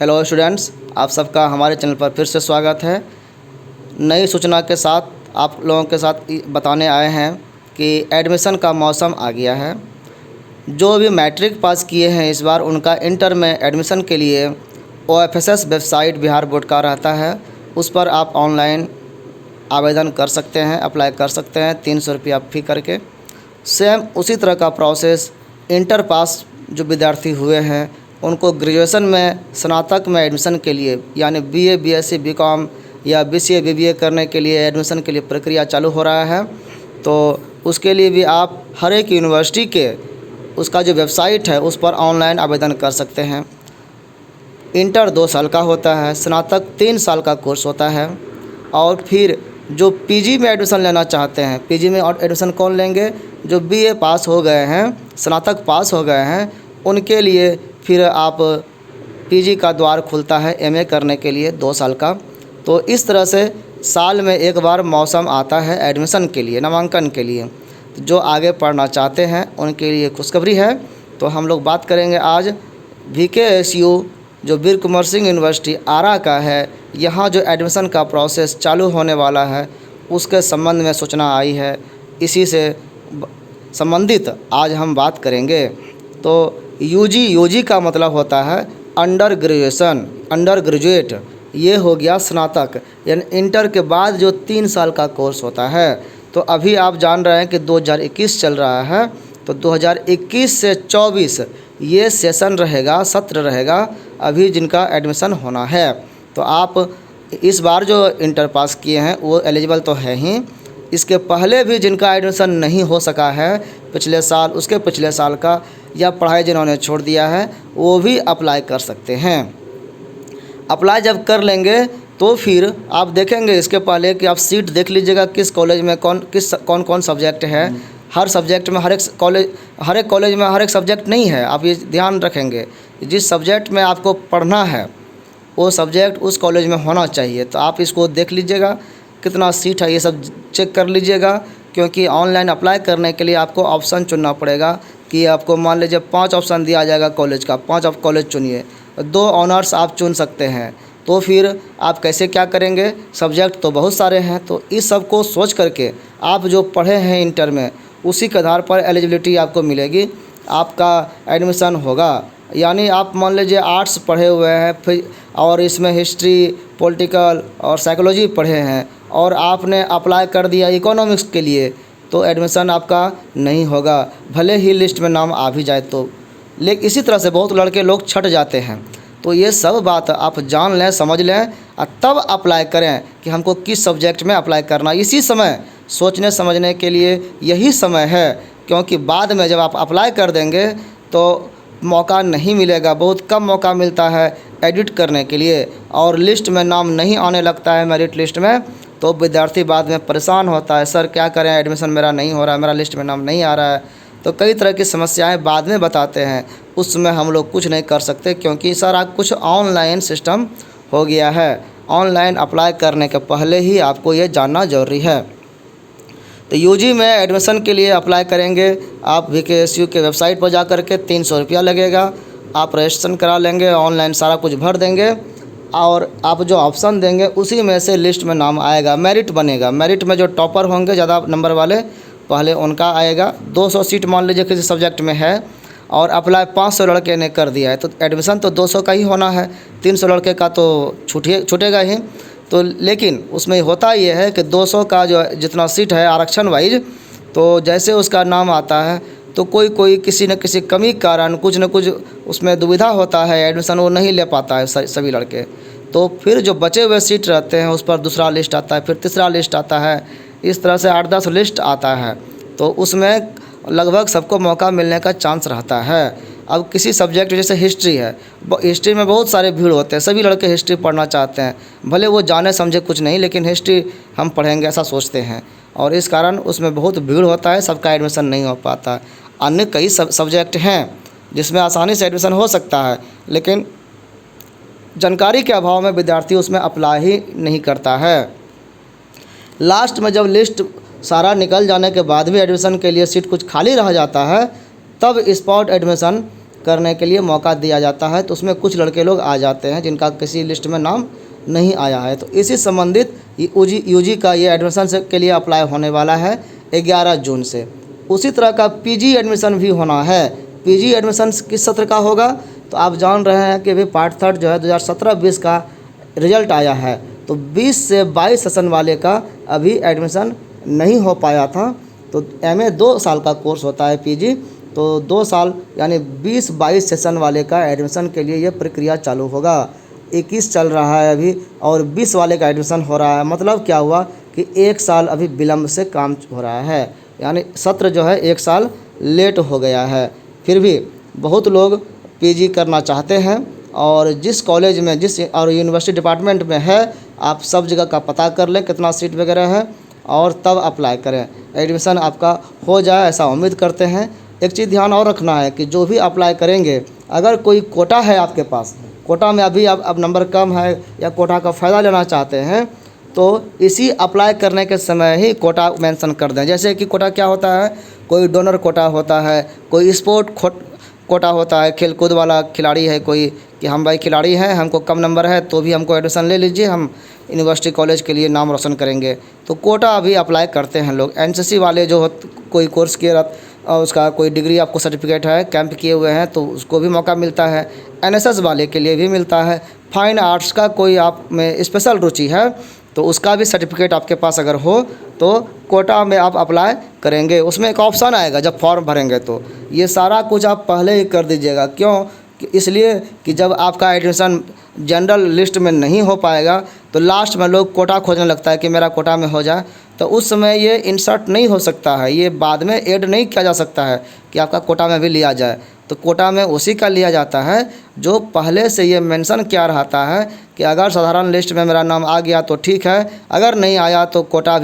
Hello students, आप सबका हमारे चैनल पर फिर से स्वागत है। नई सूचना के साथ आप लोगों के साथ बताने आए हैं कि एडमिशन का मौसम आ गया है। जो भी मैट्रिक पास किए हैं इस बार, उनका इंटर में एडमिशन के लिए OFSS वेबसाइट बिहार बोर्ड का रहता है, उस पर आप ऑनलाइन आवेदन कर सकते हैं, अप्लाई कर सकते हैं 300 रुपया फ़ी करके। सेम उसी तरह का प्रोसेस इंटर पास जो विद्यार्थी हुए हैं उनको ग्रेजुएशन में, स्नातक में एडमिशन के लिए यानी BA BSc BCom या BCA BBA करने के लिए एडमिशन के लिए प्रक्रिया चालू हो रहा है। तो उसके लिए भी आप हर एक यूनिवर्सिटी के उसका जो वेबसाइट है उस पर ऑनलाइन आवेदन कर सकते हैं। इंटर 2 साल का होता है, स्नातक 3 साल का कोर्स होता है। और फिर जो PG में एडमिशन लेना चाहते हैं, PG में एडमिशन कौन लेंगे? जो BA पास हो गए हैं, स्नातक पास हो गए हैं, उनके लिए फिर आप PG का द्वार खुलता है MA करने के लिए 2 साल का। तो इस तरह से साल में एक बार मौसम आता है एडमिशन के लिए, नामांकन के लिए। जो आगे पढ़ना चाहते हैं उनके लिए खुशखबरी है। तो हम लोग बात करेंगे आज VKSU जो वीर कुंवर सिंह यूनिवर्सिटी आरा का है, यहाँ जो एडमिशन का प्रोसेस चालू होने वाला है उसके संबंध में सूचना आई है। इसी से संबंधित आज हम बात करेंगे। तो UG का मतलब होता है अंडर ग्रेजुएशन, अंडर ग्रेजुएट, ये हो गया स्नातक, यानी इंटर के बाद जो 3 साल का कोर्स होता है। तो अभी आप जान रहे हैं कि 2021 चल रहा है, तो 2021 से 24 ये सेशन रहेगा, सत्र रहेगा अभी जिनका एडमिशन होना है। तो आप इस बार जो इंटर पास किए हैं वो एलिजिबल तो है ही, इसके पहले भी जिनका एडमिशन नहीं हो सका है पिछले साल, उसके पिछले साल का, या पढ़ाई जिन्होंने छोड़ दिया है वो भी अप्लाई कर सकते हैं। अप्लाई जब कर लेंगे तो फिर आप देखेंगे इसके पहले कि आप सीट देख लीजिएगा किस कॉलेज में कौन कौन सब्जेक्ट है। हर सब्जेक्ट में हर एक कॉलेज में हर एक सब्जेक्ट नहीं है। आप ये ध्यान रखेंगे, जिस सब्जेक्ट में आपको पढ़ना है वो सब्जेक्ट उस कॉलेज में होना चाहिए। तो आप इसको देख लीजिएगा कितना सीट है, ये सब चेक कर लीजिएगा, क्योंकि ऑनलाइन अप्लाई करने के लिए आपको ऑप्शन चुनना पड़ेगा कि आपको मान लीजिए 5 ऑप्शन दिया जाएगा कॉलेज का, 5 आप कॉलेज चुनिए, 2 ऑनर्स आप चुन सकते हैं। तो फिर आप कैसे क्या करेंगे? सब्जेक्ट तो बहुत सारे हैं। तो इस सब को सोच करके आप जो पढ़े हैं इंटर में उसी के आधार पर एलिजिबिलिटी आपको मिलेगी, आपका एडमिशन होगा। यानी आप मान लीजिए आर्ट्स पढ़े हुए हैं फिर और इसमें हिस्ट्री, पॉलिटिकल और साइकोलॉजी पढ़े हैं और आपने अप्लाई कर दिया इकोनॉमिक्स के लिए, तो एडमिशन आपका नहीं होगा, भले ही लिस्ट में नाम आ भी जाए तो। लेकिन इसी तरह से बहुत लड़के लोग छट जाते हैं। तो ये सब बात आप जान लें, समझ लें और तब अप्लाई करें कि हमको किस सब्जेक्ट में अप्लाई करना। इसी समय सोचने समझने के लिए यही समय है, क्योंकि बाद में जब आप अप्लाई कर देंगे तो मौका नहीं मिलेगा, बहुत कम मौका मिलता है एडिट करने के लिए, और लिस्ट में नाम नहीं आने लगता है मेरिट लिस्ट में, तो विद्यार्थी बाद में परेशान होता है, सर क्या करें, एडमिशन मेरा नहीं हो रहा है, मेरा लिस्ट में नाम नहीं आ रहा है। तो कई तरह की समस्याएं बाद में बताते हैं, उस समय हम लोग कुछ नहीं कर सकते, क्योंकि सारा कुछ ऑनलाइन सिस्टम हो गया है। ऑनलाइन अप्लाई करने के पहले ही आपको ये जानना ज़रूरी है। तो UG में एडमिशन के लिए अप्लाई करेंगे आप VKSU के वेबसाइट पर जा कर के 300 रुपया लगेगा। आप रजिस्ट्रेशन करा लेंगे, ऑनलाइन सारा कुछ भर देंगे और आप जो ऑप्शन देंगे उसी में से लिस्ट में नाम आएगा, मेरिट बनेगा। मेरिट में जो टॉपर होंगे ज़्यादा नंबर वाले, पहले उनका आएगा। 200 सीट मान लीजिए किसी सब्जेक्ट में है और अप्लाई 500 लड़के ने कर दिया है, तो एडमिशन तो 200 का ही होना है, 300 लड़के का तो छूटेगा ही। तो लेकिन उसमें होता ये है कि 200 का जो जितना सीट है आरक्षण वाइज, तो जैसे उसका नाम आता है तो कोई किसी न किसी कमी के कारण कुछ न कुछ उसमें दुविधा होता है, एडमिशन वो नहीं ले पाता है सभी लड़के। तो फिर जो बचे हुए सीट रहते हैं उस पर दूसरा लिस्ट आता है, फिर तीसरा लिस्ट आता है, इस तरह से 8-10 लिस्ट आता है। तो उसमें लगभग सबको मौका मिलने का चांस रहता है। अब किसी सब्जेक्ट जैसे हिस्ट्री है, हिस्ट्री में बहुत सारे भीड़ होते हैं, सभी लड़के हिस्ट्री पढ़ना चाहते हैं, भले वो जाने समझे कुछ नहीं, लेकिन हिस्ट्री हम पढ़ेंगे ऐसा सोचते हैं, और इस कारण उसमें बहुत भीड़ होता है, सबका एडमिशन नहीं हो पाता। अन्य कई सब्जेक्ट हैं जिसमें आसानी से एडमिशन हो सकता है, लेकिन जानकारी के अभाव में विद्यार्थी उसमें अप्लाई ही नहीं करता है। लास्ट में जब लिस्ट सारा निकल जाने के बाद भी एडमिशन के लिए सीट कुछ खाली रह जाता है, तब स्पॉट एडमिशन करने के लिए मौका दिया जाता है। तो उसमें कुछ लड़के लोग आ जाते हैं जिनका किसी लिस्ट में नाम नहीं आया है। तो इसी संबंधित यूजी का ये एडमिशन के लिए अप्लाई होने वाला है 11 जून से। उसी तरह का पीजी एडमिशन भी होना है। पीजी एडमिशन किस सत्र का होगा? तो आप जान रहे हैं कि अभी पार्ट 3 जो है 2017-20 का रिजल्ट आया है। तो 20 से 22 सेशन वाले का अभी एडमिशन नहीं हो पाया था। तो एमए 2 साल का कोर्स होता है, पीजी तो 2 साल यानी 20-22 सेशन वाले का एडमिशन के लिए ये प्रक्रिया चालू होगा। 21 चल रहा है अभी और 20 वाले का एडमिशन हो रहा है। मतलब क्या हुआ कि 1 साल अभी विलम्ब से काम हो रहा है, यानी सत्र जो है 1 साल लेट हो गया है। फिर भी बहुत लोग पीजी करना चाहते हैं और जिस कॉलेज में जिस और यूनिवर्सिटी डिपार्टमेंट में है, आप सब जगह का पता कर लें कितना सीट वगैरह है और तब अप्लाई करें, एडमिशन आपका हो जाए ऐसा उम्मीद करते हैं। एक चीज़ ध्यान और रखना है कि जो भी अप्लाई करेंगे, अगर कोई कोटा है आपके पास, कोटा में अभी अब नंबर कम है या कोटा का फ़ायदा लेना चाहते हैं, तो इसी अप्लाई करने के समय ही कोटा मेंशन कर दें। जैसे कि कोटा क्या होता है, कोई डोनर कोटा होता है, कोई स्पोर्ट कोटा होता है, खेल कूद वाला खिलाड़ी है कोई कि हम भाई खिलाड़ी हैं, हमको कम नंबर है तो भी हमको एडमिशन ले लीजिए, हम यूनिवर्सिटी कॉलेज के लिए नाम रोशन करेंगे। तो कोटा अभी अप्लाई करते हैं लोग। एनसीसी वाले जो कोई कोर्स किए उसका कोई डिग्री आपको सर्टिफिकेट है, कैंप किए हुए हैं तो उसको भी मौका मिलता है। एनएसएस वाले के लिए भी मिलता है। फाइन आर्ट्स का कोई आप में स्पेशल रुचि है तो उसका भी सर्टिफिकेट आपके पास अगर हो तो कोटा में आप अप्लाई करेंगे। उसमें एक ऑप्शन आएगा जब फॉर्म भरेंगे, तो ये सारा कुछ आप पहले ही कर दीजिएगा। क्यों? इसलिए कि जब आपका एडमिशन जनरल लिस्ट में नहीं हो पाएगा तो लास्ट में लोग कोटा खोजने लगता है कि मेरा कोटा में हो जाए, तो उस समय ये इंसर्ट नहीं हो सकता है, ये बाद में ऐड नहीं किया जा सकता है कि आपका कोटा में भी लिया जाए। तो कोटा में उसी का लिया जाता है जो पहले से ये मेंशन किया रहता है कि अगर साधारण लिस्ट में मेरा नाम आ गया तो ठीक है, अगर नहीं आया तो कोटा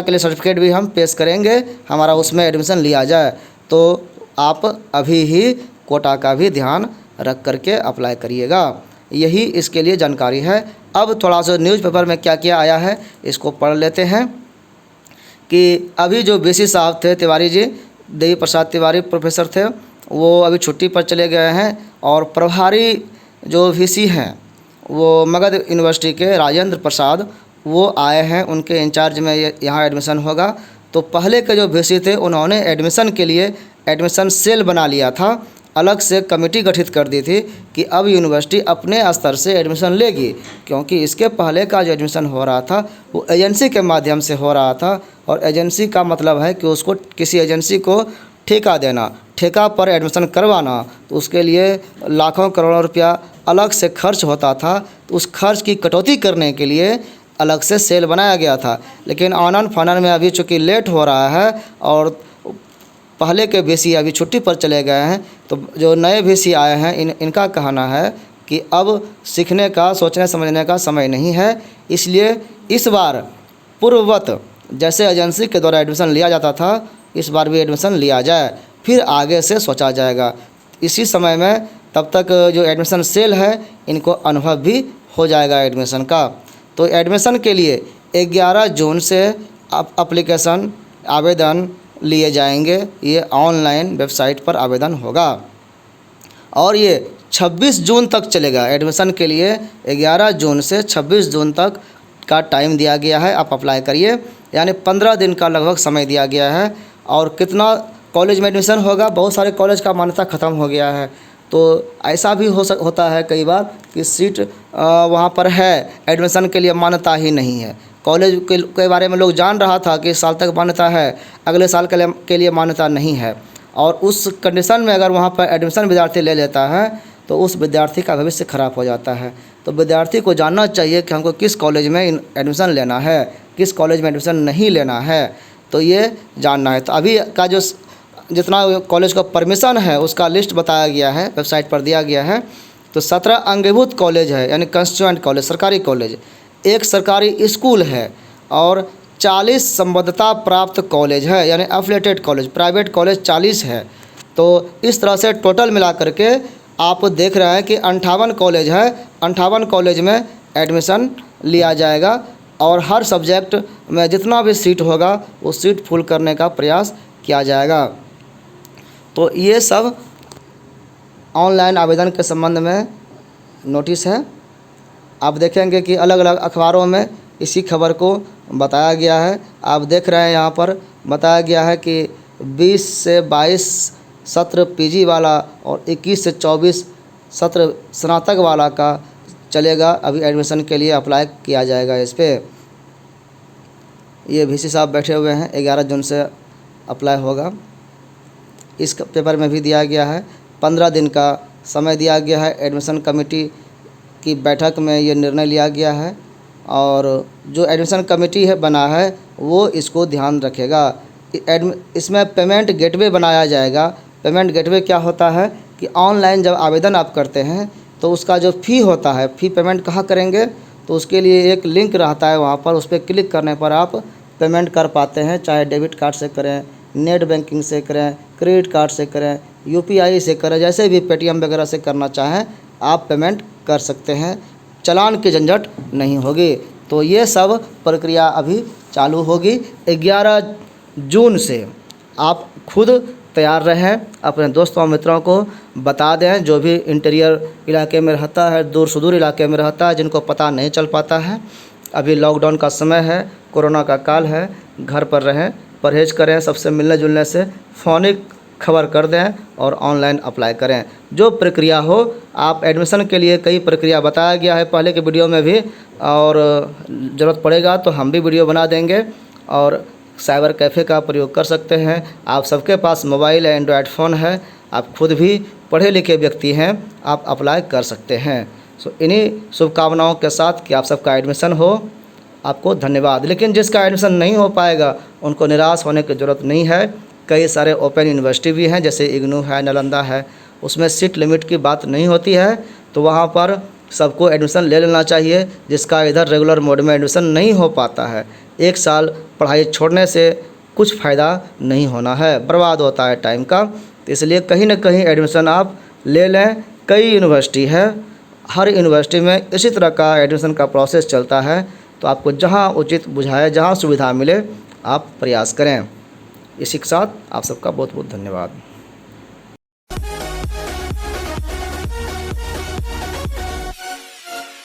के लिए सर्टिफिकेट भी हम पेश करेंगे, हमारा उसमें एडमिशन लिया जाए। तो आप अभी ही कोटा का भी ध्यान रख करके अप्लाई करिएगा। यही इसके लिए जानकारी है। अब थोड़ा सा न्यूज़पेपर में क्या क्या आया है इसको पढ़ लेते हैं कि अभी जो बीसी साहब थे तिवारी जी, देवी प्रसाद तिवारी प्रोफेसर थे, वो अभी छुट्टी पर चले गए हैं और प्रभारी जो वीसी हैं वो मगध यूनिवर्सिटी के राजेंद्र प्रसाद वो आए हैं, उनके इंचार्ज में यहाँ एडमिशन होगा। तो पहले के जो वीसी थे उन्होंने एडमिशन के लिए एडमिशन सेल बना लिया था, अलग से कमेटी गठित कर दी थी कि अब यूनिवर्सिटी अपने स्तर से एडमिशन लेगी, क्योंकि इसके पहले का जो एडमिशन हो रहा था वो एजेंसी के माध्यम से हो रहा था। और एजेंसी का मतलब है कि उसको किसी एजेंसी को ठेका देना, ठेका पर एडमिशन करवाना, तो उसके लिए लाखों करोड़ों रुपया अलग से खर्च होता था। तो उस खर्च की कटौती करने के लिए अलग से सेल बनाया गया था। लेकिन आनन फानन में अभी चूँकि लेट हो रहा है और पहले के वीसी अभी छुट्टी पर चले गए हैं, तो जो नए वीसी आए हैं इनका कहना है कि अब सीखने का, सोचने समझने का समय नहीं है, इसलिए इस बार पूर्ववत जैसे एजेंसी के द्वारा एडमिशन लिया जाता था, इस बार भी एडमिशन लिया जाए, फिर आगे से सोचा जाएगा। इसी समय में तब तक जो एडमिशन सेल है इनको अनुभव भी हो जाएगा एडमिशन का। तो एडमिशन के लिए 11 जून से एप्लीकेशन आवेदन लिए जाएंगे। ये ऑनलाइन वेबसाइट पर आवेदन होगा और ये 26 जून तक चलेगा। एडमिशन के लिए 11 जून से 26 जून तक का टाइम दिया गया है, आप अप्लाई करिए, यानी 15 दिन का लगभग समय दिया गया है। और कितना कॉलेज में एडमिशन होगा, बहुत सारे कॉलेज का मान्यता ख़त्म हो गया है, तो ऐसा भी होता है कई बार कि सीट वहाँ पर है, एडमिशन के लिए मान्यता ही नहीं है। कॉलेज के बारे में लोग जान रहा था कि इस साल तक मान्यता है, अगले साल के लिए मान्यता नहीं है, और उस कंडीशन में अगर वहाँ पर एडमिशन विद्यार्थी ले लेता है तो उस विद्यार्थी का भविष्य खराब हो जाता है। तो विद्यार्थी को जानना चाहिए कि हमको किस कॉलेज में एडमिशन लेना है, किस कॉलेज में एडमिशन नहीं लेना है, तो ये जानना है। तो अभी का जो जितना कॉलेज का परमिशन है उसका लिस्ट बताया गया है, वेबसाइट पर दिया गया है। तो 17 अंगीभूत कॉलेज है, यानी कंस्टिट्यूएंट कॉलेज, सरकारी कॉलेज, एक सरकारी स्कूल है और 40 संबद्धता प्राप्त कॉलेज है, यानी एफिलिएटेड कॉलेज, प्राइवेट कॉलेज 40 है। तो इस तरह से टोटल मिला करके आप देख रहे हैं कि 58 कॉलेज है, 58 कॉलेज में एडमिशन लिया जाएगा और हर सब्जेक्ट में जितना भी सीट होगा वो सीट फुल करने का प्रयास किया जाएगा। तो ये सब ऑनलाइन आवेदन के संबंध में नोटिस है। आप देखेंगे कि अलग अलग अखबारों में इसी खबर को बताया गया है। आप देख रहे हैं यहाँ पर बताया गया है कि 20 से 22 सत्र पीजी वाला और 21 से 24 सत्र स्नातक वाला का चलेगा। अभी एडमिशन के लिए अप्लाई किया जाएगा। इस पर ये VC साहब बैठे हुए हैं। 11 जून से अप्लाई होगा। इस पेपर में भी दिया गया है 15 दिन का समय दिया गया है। एडमिशन कमेटी की बैठक में ये निर्णय लिया गया है और जो एडमिशन कमेटी है बना है वो इसको ध्यान रखेगा। इसमें पेमेंट गेटवे बनाया जाएगा। पेमेंट गेटवे क्या होता है कि ऑनलाइन जब आवेदन आप करते हैं तो उसका जो फ़ी होता है, फ़ी पेमेंट कहाँ करेंगे, तो उसके लिए एक लिंक रहता है। वहाँ पर उस पर क्लिक करने पर आप पेमेंट कर पाते हैं। चाहे डेबिट कार्ड से करें, नेट बैंकिंग से करें, क्रेडिट कार्ड से करें, UPI से करें, जैसे भी पेटीएम वगैरह से करना चाहें आप पेमेंट कर सकते हैं। चालान की झंझट नहीं होगी। तो ये सब प्रक्रिया अभी चालू होगी। 11 जून से आप खुद तैयार रहें, अपने दोस्तों और मित्रों को बता दें। जो भी इंटीरियर इलाके में रहता है, दूर सुदूर इलाके में रहता है, जिनको पता नहीं चल पाता है, अभी लॉकडाउन का समय है, कोरोना का काल है, घर पर रहें, परहेज़ करें, सबसे मिलने जुलने से, फ़ोनिक खबर कर दें और ऑनलाइन अप्लाई करें। जो प्रक्रिया हो, आप एडमिशन के लिए कई प्रक्रिया बताया गया है पहले के वीडियो में भी, और ज़रूरत पड़ेगा तो हम भी वीडियो बना देंगे। और साइबर कैफ़े का प्रयोग कर सकते हैं। आप सबके पास मोबाइल है, एंड्रॉयड फ़ोन है, आप खुद भी पढ़े लिखे व्यक्ति हैं, आप अप्लाई कर सकते हैं। सो इन्हीं शुभकामनाओं के साथ कि आप सबका एडमिशन हो, आपको धन्यवाद। लेकिन जिसका एडमिशन नहीं हो पाएगा उनको निराश होने की ज़रूरत नहीं है। कई सारे ओपन यूनिवर्सिटी भी हैं, जैसे इग्नू है, नालंदा है, उसमें सीट लिमिट की बात नहीं होती है, तो वहाँ पर सबको एडमिशन ले लेना चाहिए। जिसका इधर रेगुलर मोड में एडमिशन नहीं हो पाता है, 1 साल पढ़ाई छोड़ने से कुछ फ़ायदा नहीं होना है, बर्बाद होता है टाइम का। तो इसलिए कहीं ना कहीं एडमिशन आप ले लें। कई यूनिवर्सिटी है, हर यूनिवर्सिटी में इसी तरह का एडमिशन का प्रोसेस चलता है। तो आपको जहाँ उचित बुझाए, जहाँ सुविधा मिले, आप प्रयास करें। इसी के साथ आप सबका बहुत बहुत धन्यवाद।